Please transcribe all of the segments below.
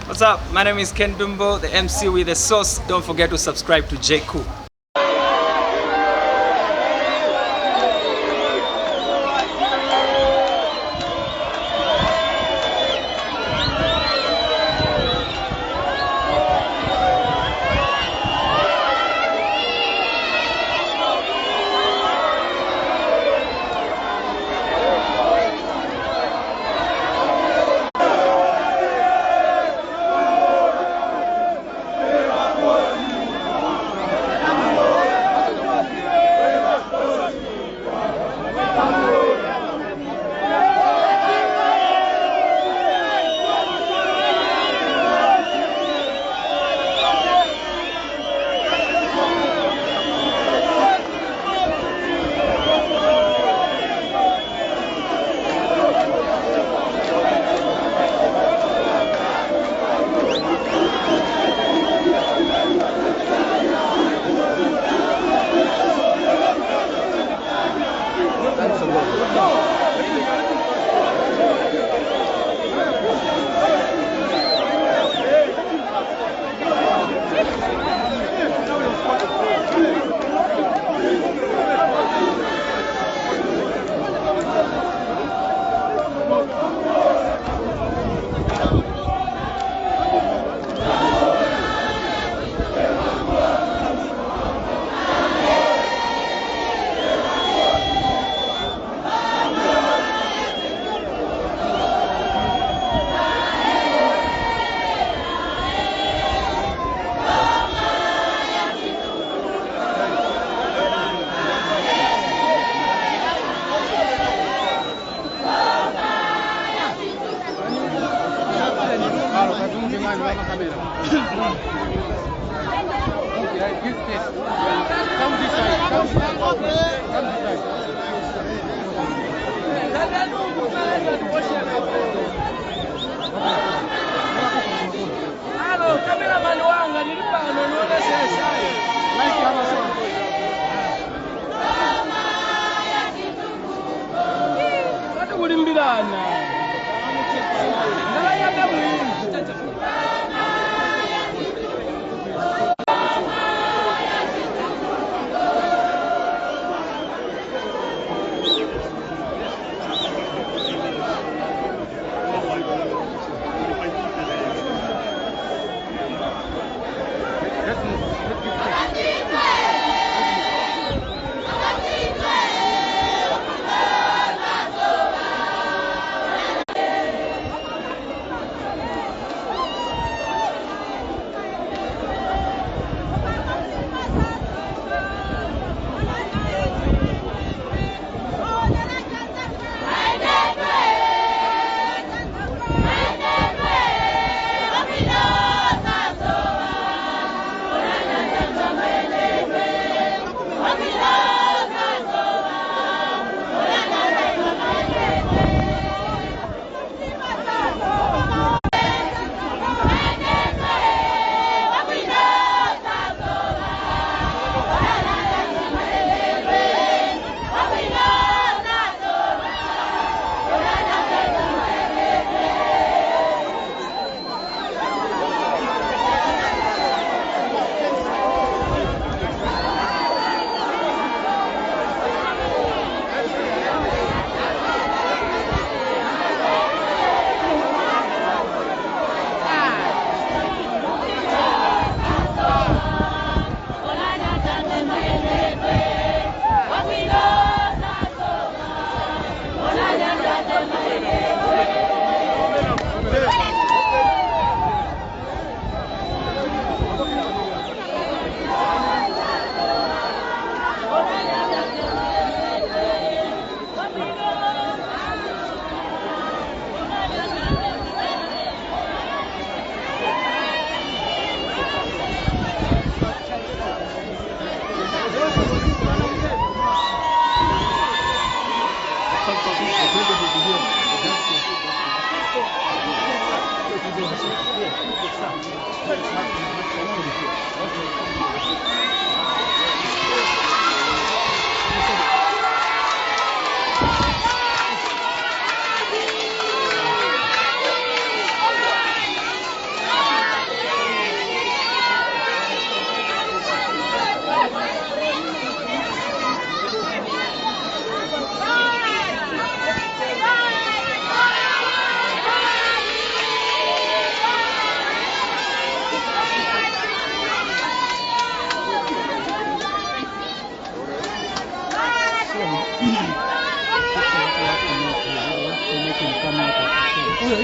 What's up? My name is Ken Dumbo, the MC with the sauce. Don't forget to subscribe to J Cool.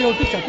What's up?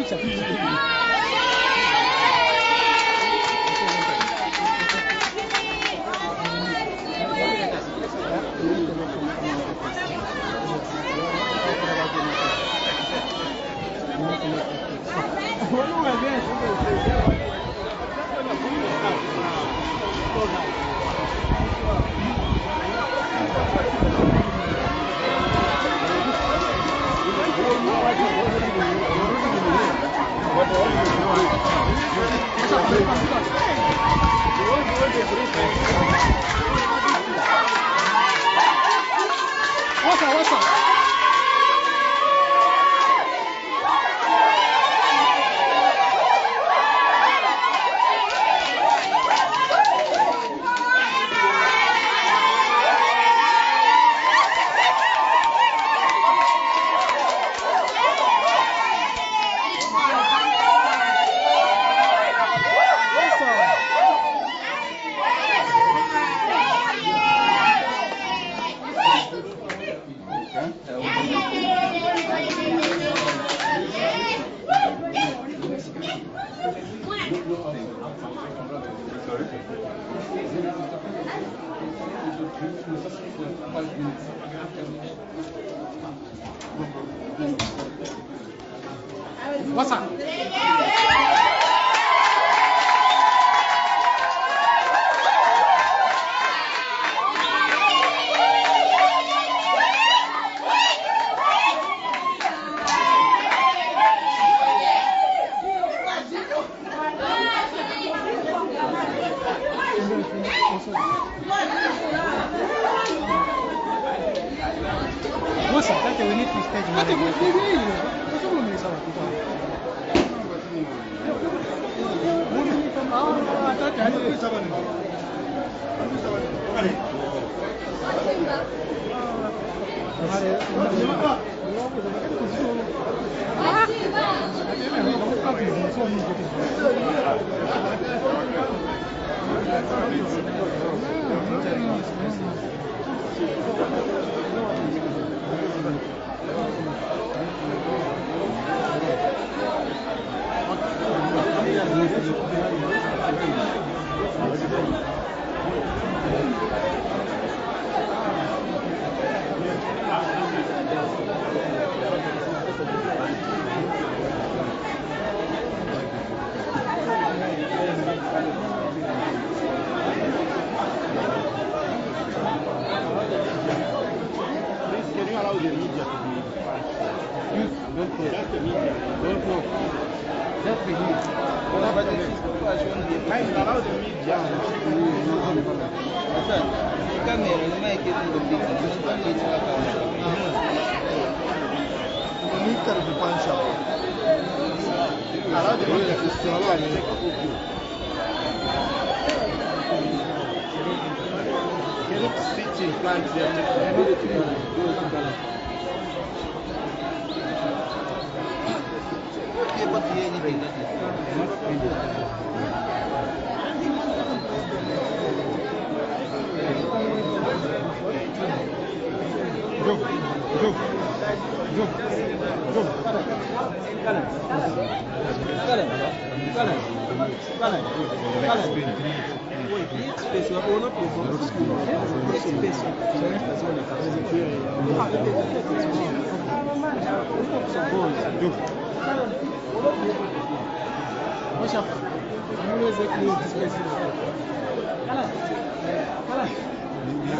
What's up? That we need to stage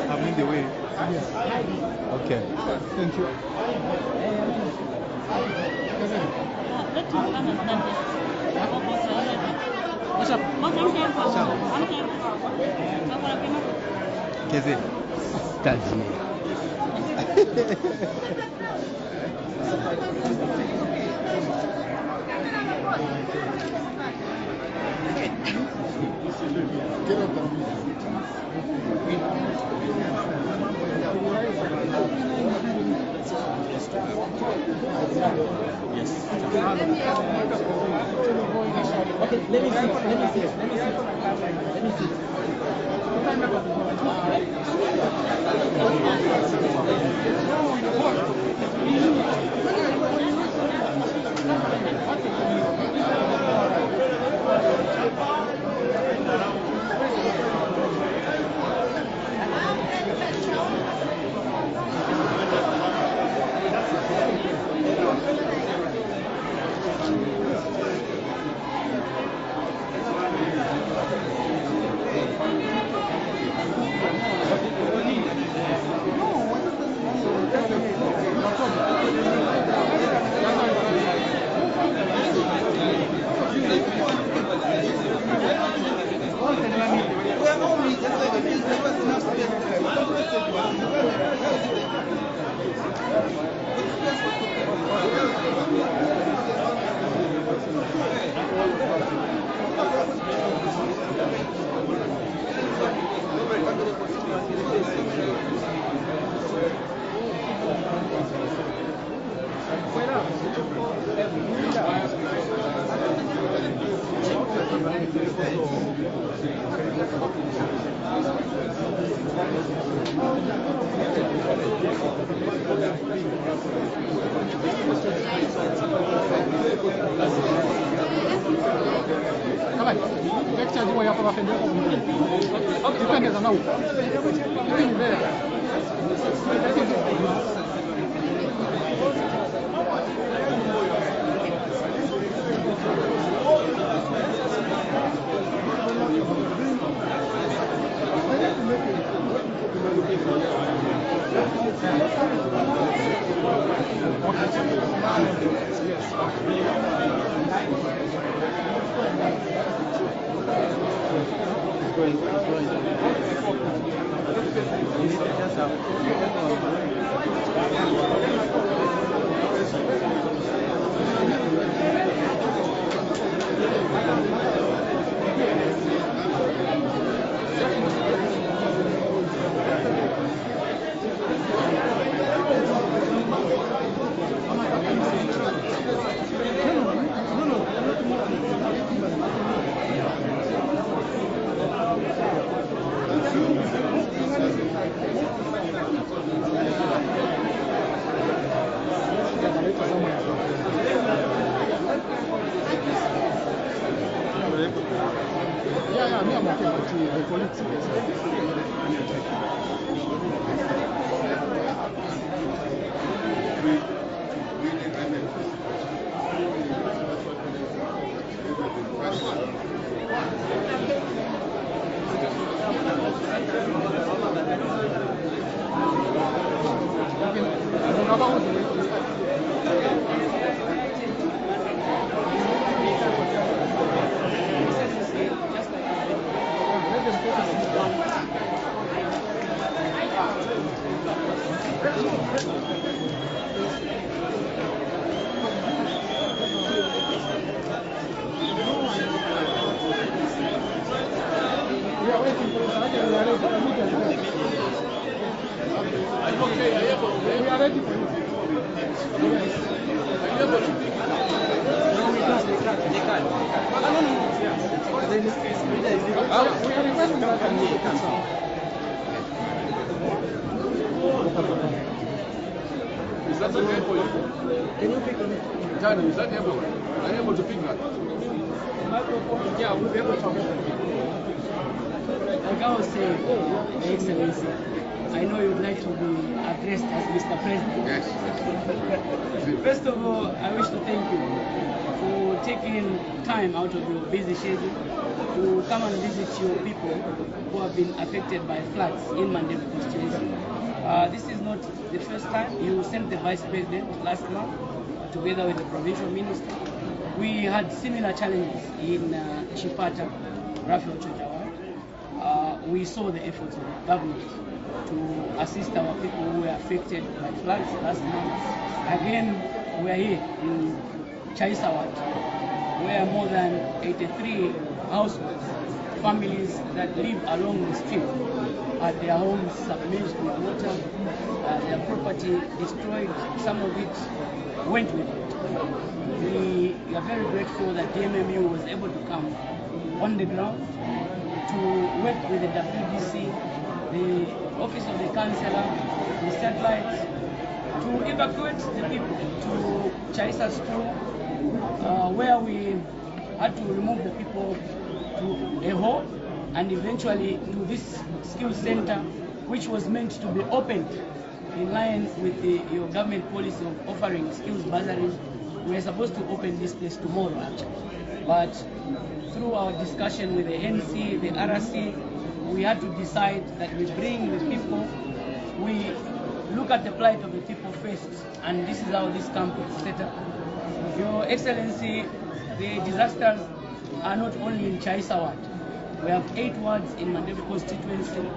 I'm in the way. Yes. Okay. Thank you. Keze. Taji. Yes. Okay, let me see. Is that okay for you? Can you pick on it? Johnny, is that able? Are you able to pick that? Yeah, we'll be able to. Like I was saying, Your Excellency, I know you'd like to be addressed as Mr. President. Yes. First of all, I wish to thank you for taking time out of your busy schedule to come and visit your people who have been affected by floods in Mandela constituency. This is not the first time. You sent the Vice President last month together with the Provincial Minister. We had similar challenges in Chipata, Raphael Chojawar. We saw the efforts of the government to assist our people who were affected by floods last month. Again, we are here in Chaisawat, where more than 83 households, families that live along the street, had their homes submerged with water, their property destroyed, some of it went with it. We are very grateful that the MMU was able to come on the ground to work with the WDC, the Office of the Councillor, the satellites, to evacuate the people to Chaisa School, where we had to remove the people to a hall and eventually to this skills center, which was meant to be opened in line with your government policy of offering skills bursaries. We were supposed to open this place tomorrow actually, but through our discussion with the NC, the RRC, we had to decide that we bring the people, we look at the plight of the people first, and this is how this camp is set up. Your Excellency, the disasters are not only in Chaisa ward. We have 8 wards in Mandevu constituency.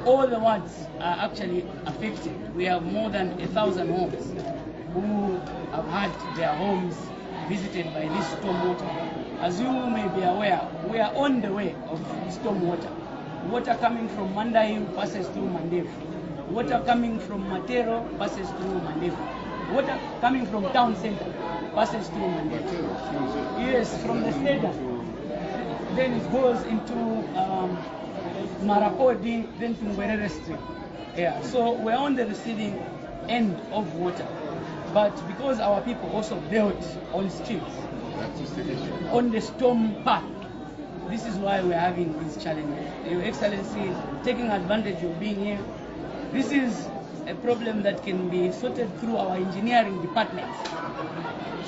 All the wards are actually affected. We have more than 1,000 homes who have had their homes visited by this storm water. As you may be aware, we are on the way of storm water. Water coming from Mandayu passes through Mandevu. Water coming from Matero passes through Mandevu. Water coming from town center passes through Mandevu. Yes, from the stadium. Then it goes into Marapodi, then to Ngwerere Street. Yeah, so we're on the receiving end of water. But because our people also built on streets, on the storm path, this is why we're having these challenges. Your Excellency, taking advantage of being here, this is a problem that can be sorted through our engineering departments.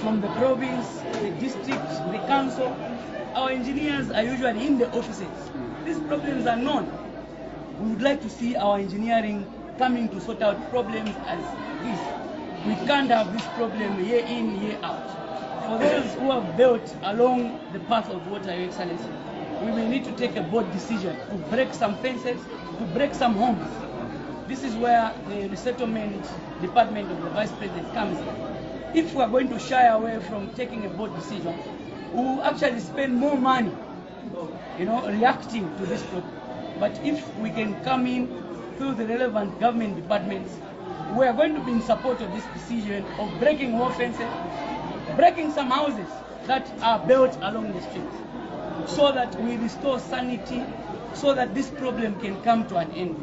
From the province, the district, the council, our engineers are usually in the offices. These problems are known. We would like to see our engineering coming to sort out problems as this. We can't have this problem year in, year out. For those who have built along the path of water, Your Excellency, we may need to take a bold decision to break some fences, to break some homes. This is where the resettlement department of the Vice President comes in. If we are going to shy away from taking a bold decision, we will actually spend more money, reacting to this problem. But if we can come in through the relevant government departments, we are going to be in support of this decision of breaking wall fences, breaking some houses that are built along the streets, so that we restore sanity, so that this problem can come to an end.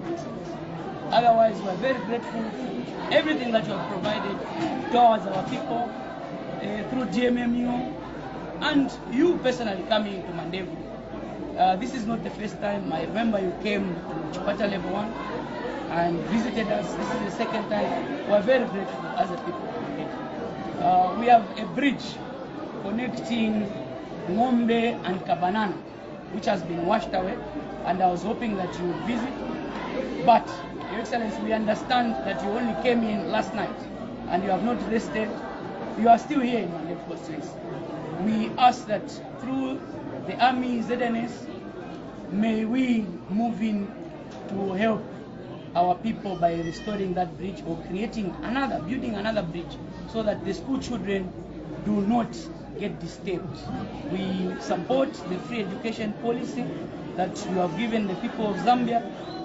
Otherwise, we are very grateful for everything that you have provided towards our people through GMMU and you personally coming to Mandevu. This is not the first time. I remember you came to Chipata Level 1 and visited us. This is the second time. We are very grateful as a people. We have a bridge connecting Ngombe and Kabanana, which has been washed away, and I was hoping that you would visit. But, Your Excellency, we understand that you only came in last night and you have not rested. You are still here in Mandevu constituency. We ask that through the Army ZNS, may we move in to help our people by restoring that bridge or building another bridge, so that the school children do not get disturbed. We support the free education policy that you have given the people of Zambia,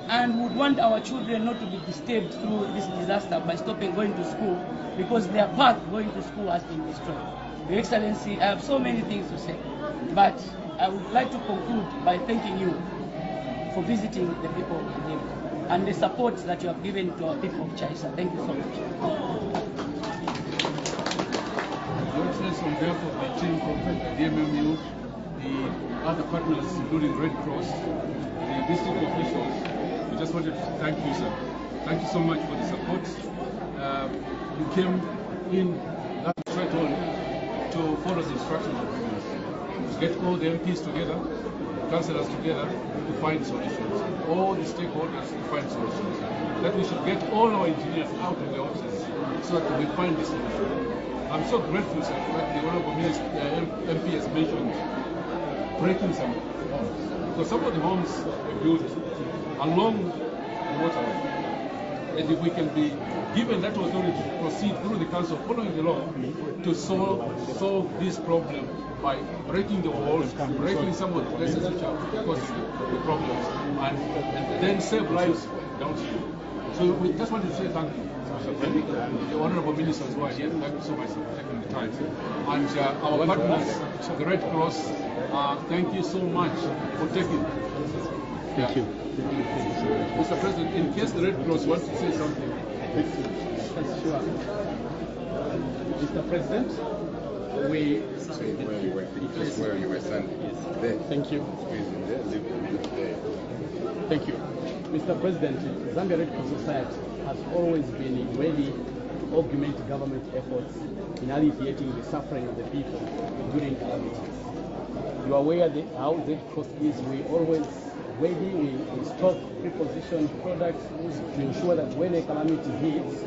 and would want our children not to be disturbed through this disaster by stopping going to school, because their path going to school has been destroyed. Your Excellency, I have so many things to say, but I would like to conclude by thanking you for visiting the people of Mandevu and the support that you have given to our people of Chaisa. Thank you so much. Your Excellency, on behalf of the team from the DMMU, the other partners, including Red Cross, the district officials, we just wanted to thank you, sir. Thank you so much for the support. You came in that straight on to follow the instructions of government, to get all the MPs together, councillors together to find solutions, all the stakeholders to find solutions. That we should get all our engineers out of the offices so that we find the solution. I'm so grateful, sir, that the Honourable MP has mentioned breaking some homes, because some of the homes were built along the waterway. And if we can be given that authority to proceed through the council following the law to solve this problem by breaking the walls, breaking some of the places which have caused the problems, and then save lives downstream. So we just want to say thank you. The Honourable Ministers who are here, thank you so much for taking the time. And our partners, the Red Cross, thank you so much for taking. Thank you. Mr. President, in case the Red Cross wants to say something. Sure. Mr. President, we Where you were. Just where you were standing. There. thank you. Squeezing there. Live there. Thank you. Mr. President, Zambia Red Cross Society has always been ready to augment government efforts in alleviating the suffering of the people during calamities. You are aware that how Red Cross is. We always ready, we stock prepositioned products to ensure that when a calamity hits,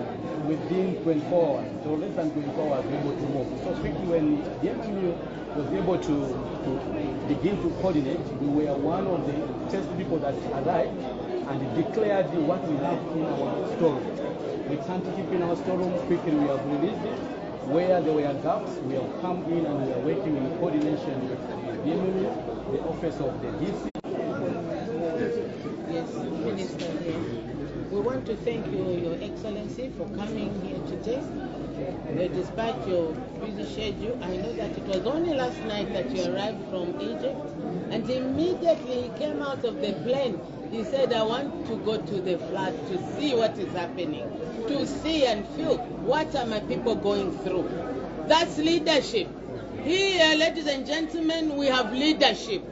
within 24 hours, or less than 24 hours, we're able to move. So quickly when the MTU was able to begin to coordinate, we were one of the first people that arrived and declared what we have in our storeroom. We can't keep in our storeroom. Quickly we have released it. Where there were gaps, we have come in and we are working in coordination with the DMU, the office of the DC. Yes, Minister. Yes. We want to thank you, Your Excellency, for coming here today. Despite your busy schedule, I know that it was only last night that you arrived from Egypt, and immediately he came out of the plane. He said, I want to go to the flood to see what is happening, to see and feel what are my people going through. That's leadership. Here, ladies and gentlemen, we have leadership.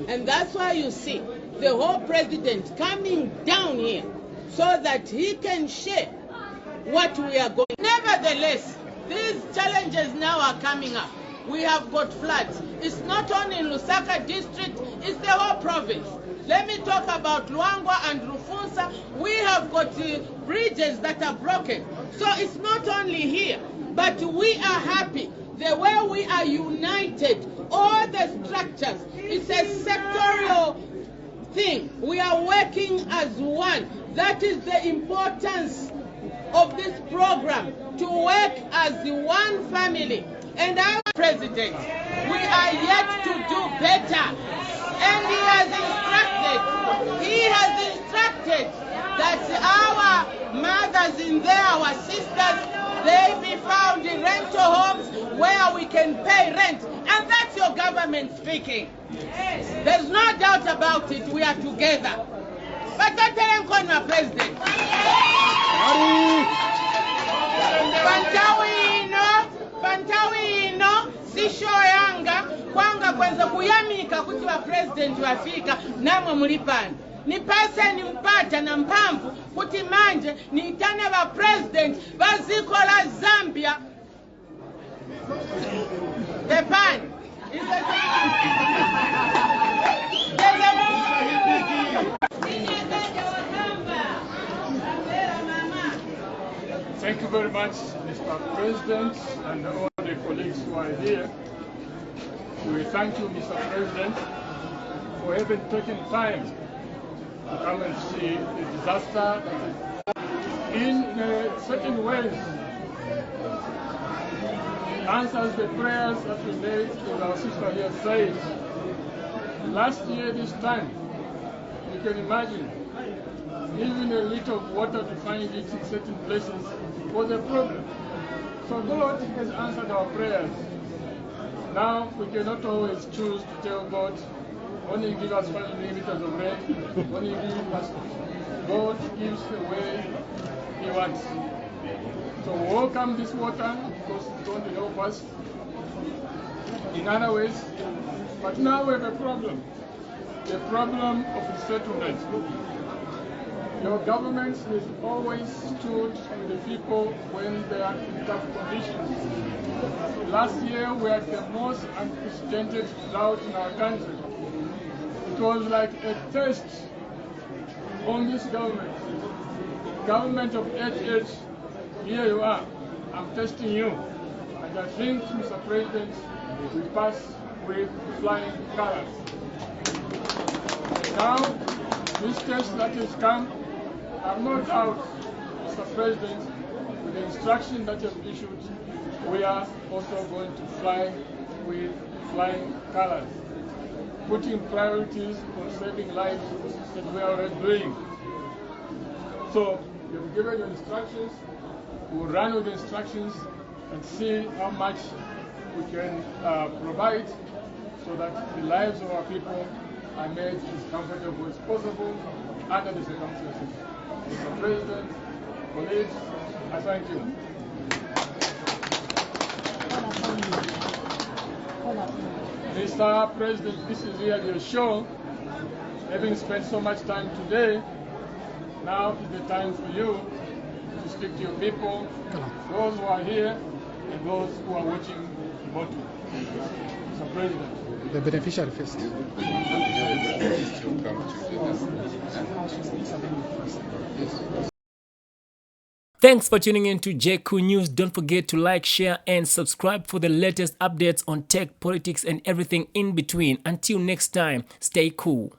And that's why you see the whole president coming down here so that he can share what we are going. Nevertheless, these challenges now are coming up. We have got floods. It's not only in Lusaka district, it's the whole province. Let me talk about Luangwa and Rufunsa. We have got bridges that are broken. So it's not only here, but we are happy. The way we are united, all the structures, it's a sectorial thing. We are working as one. That is the importance of this program, to work as one family. And our president, we are yet to do better. And he has instructed that our mothers in there, our sisters, they be found in rental homes where we can pay rent. And that's your government speaking. There's no doubt about it. We are together. But I tell him, my president. Pantawino, sisho yanga, kwanga kwenza kuyamika kuti wa president wafika, namwe mulipani. Ni pesa ni mpata na mpamvu kuti manje ni itane wa president baziko la Zambia. Pepani. Thank you very much, Mr. President, and all the colleagues who are here. We thank you, Mr. President, for having taken time to come and see the disaster in certain ways. It answers the prayers that we made, as our sister here said. Last year, this time, you can imagine, even a little water to find it in certain places was a problem. So God has answered our prayers. Now we cannot always choose to tell God, only give us 5 millimeters of rain, only give us. God gives the way He wants. So we welcome this water because it's going to help us in other ways. But now we have a problem. The problem of resettlement. Your government has always stood with the people when they are in tough conditions. Last year we had the most unprecedented drought in our country. It was like a test on this government. Government of HH, here you are. I'm testing you. And I think, Mr. President, we pass with flying colors. Now, this test that has come, I have no doubt, Mr. President, with the instruction that you have issued, we are also going to fly with flying colors, putting priorities on saving lives that we are already doing. So, you've given your instructions, we'll run with the instructions and see how much we can provide so that the lives of our people are made as comfortable as possible under the circumstances. Mr. President, colleagues, I thank you. Mr. President, this is really a show. Having spent so much time today, now is the time for you to speak to your people, those who are here and those who are watching remotely. Mr. President. The beneficiary first. Thanks for tuning in to JQ News. Don't forget to like, share, and subscribe for the latest updates on tech, politics, and everything in between. Until next time, stay cool.